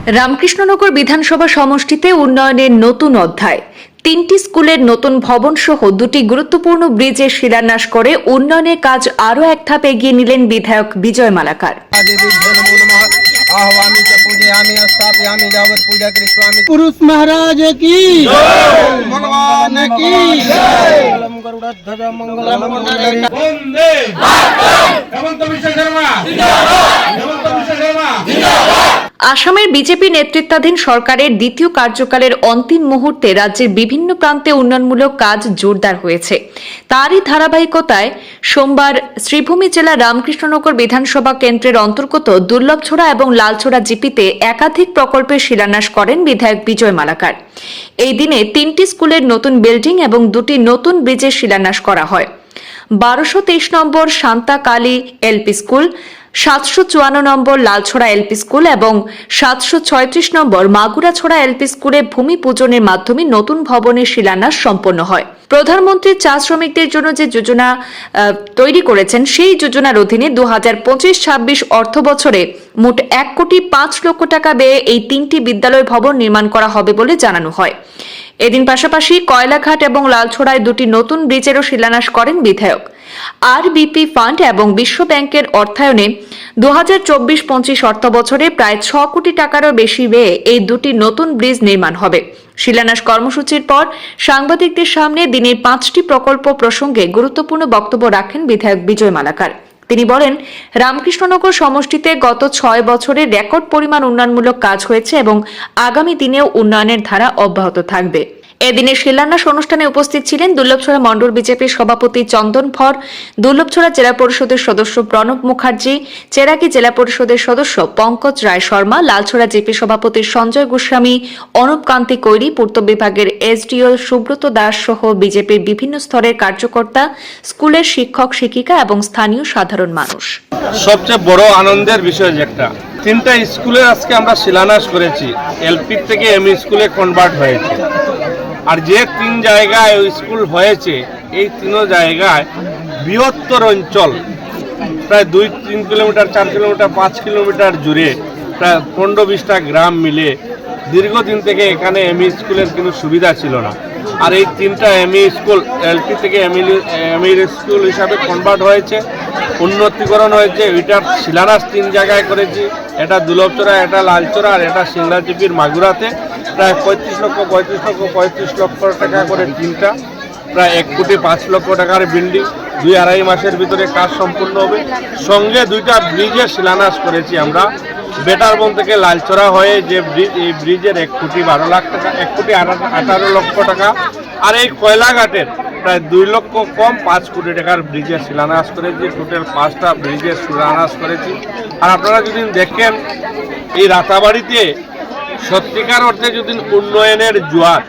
রামকৃষ্ণনগর বিধানসভা সমষ্টিতে উন্নয়নের নতুন অধ্যায়। 3টি স্কুলের নতুন ভবন সহ 2টি গুরুত্বপূর্ণ ব্রিজের শিলান্যাস করে উন্নয়নের কাজ আরও এক ধাপ এগিয়ে নিলেন বিধায়ক বিজয় মালাকার। पुरुष महाराज की भगवान की আসামের বিজেপি নেতৃত্বাধীন সরকারের দ্বিতীয় কার্যকালের অন্তিম মুহূর্তে রাজ্যের বিভিন্ন প্রান্তে উন্নয়নমূলক কাজ জোরদার হয়েছে। তারই ধারাবাহিকতায় সোমবার শ্রীভূমি জেলার রামকৃষ্ণনগর বিধানসভা কেন্দ্রের অন্তর্গত দুর্লভছড়া এবং লালছড়া জিপিতে একাধিক প্রকল্পের শিলান্যাস করেন বিধায়ক বিজয় মালাকার। এই দিনে 3টি স্কুলের নতুন বিল্ডিং এবং 2টি নতুন ব্রিজের শিলান্যাস করা হয়। 1223 নম্বর শান্তা কালী এলপি স্কুল, 754 নম্বর লালছড়া এলপি স্কুল এবং 736 নম্বর মাগুরাছড়া এলপি স্কুলে ভূমি পূজনের মাধ্যমে নতুন ভবনের শিলান্যাস সম্পন্ন হয়। প্রধানমন্ত্রী চা শ্রমিকদের জন্য যে যোজনা তৈরি করেছেন, সেই যোজনার অধীনে 2025-26 অর্থ বছরে মোট 1,05 লক্ষ টাকা ব্যয়ে এই 3টি বিদ্যালয় ভবন নির্মাণ করা হবে বলে জানানো হয়। এদিন পাশাপাশি কয়লাঘাট এবং লালছড়ায় 2টি নতুন ব্রিজেরও শিলান্যাস করেন বিধায়ক। আরবিপি ফান্ড এবং বিশ্ব ব্যাংকের অর্থায়নে 2024-25 অর্থ বছরে প্রায় 6 কোটি টাকারও বেশি ব্যয়ে এই 2টি নতুন ব্রিজ নির্মাণ হবে। শিলান্যাস কর্মসূচির পর সাংবাদিকদের সামনে দিনের 5টি প্রকল্প প্রসঙ্গে গুরুত্বপূর্ণ বক্তব্য রাখেন বিধায়ক বিজয় মালাকার। তিনি বলেন, রামকৃষ্ণনগর সমষ্টিতে গত 6 বছরে রেকর্ড পরিমাণ উন্নয়নমূলক কাজ হয়েছে এবং আগামী দিনেও উন্নয়নের ধারা অব্যাহত থাকবে। এদিনের শিলান্যাস অনুষ্ঠানে উপস্থিত ছিলেন দুর্লভছড়া মণ্ডল বিজেপির সভাপতি চন্দন ভর, দুর্লভছড়া জেলা পরিষদের সদস্য প্রণব মুখার্জি, চেরাকি জেলা পরিষদের সদস্য পঙ্কজ রায় শর্মা, লালছড়া জিপি সভাপতি সঞ্জয় গোস্বামী, অনুপ কান্তি কৈরি, পূর্ত বিভাগের এসডিও সুব্রত দাস সহ বিজেপির বিভিন্ন স্তরের কার্যকর্তা, স্কুলের শিক্ষক শিক্ষিকা এবং স্থানীয় সাধারণ মানুষ। সবচেয়ে বড় আনন্দের বিষয় একটা 3টা স্কুলে আজকে আমরা শিলান্যাস করেছি। এলপি থেকে এমই স্কুলে কনভার্ট হয়েছে। আর যে 3 জায়গায় স্কুল হয়েছে, এই 3 জায়গায় বৃহত্তর অঞ্চল প্রায় 2-3 কিলোমিটার, 4 কিলোমিটার, 5 কিলোমিটার জুড়ে প্রায় 15-20টা গ্রাম মিলে দীর্ঘদিন থেকে এখানে এমই স্কুলের কোনো সুবিধা ছিল না। আর এই 3টা এমই স্কুল এলপি থেকে এমই স্কুল হিসাবে কনভার্ট হয়েছে, উন্নতিকরণ হয়েছে। এটার শিলান্যাস 3 জায়গায় করেছি, এটা দুর্লভছড়া, এটা লালছড়া আর এটা সিংড়াচিপির মাগুরাতে। প্রায় 35 লক্ষ টাকা করে 3টা, প্রায় 1,05 লক্ষ টাকার বিল্ডিং 2-2.5 মাসের ভিতরে কাজ সম্পূর্ণ হবে। সঙ্গে 2টা ব্রিজের শিলান্যাস করেছি আমরা। বেটারবন থেকে লালছড়া হয়ে যে ব্রিজ, এই ব্রিজের 1,12 লাখ টাকা, 1,18 লক্ষ টাকা। আর এই কয়লাঘাটের প্রায় 2 লক্ষ কম 5 কোটি টাকার ব্রিজের শিলান্যাস করেছি। টোটাল 5টা ব্রিজের শিলান্যাস করেছি। আর আপনারা যদি দেখেন, এই রাতাবাড়িতে সত্যিকার অর্থে যদি উন্নয়নের জোয়ার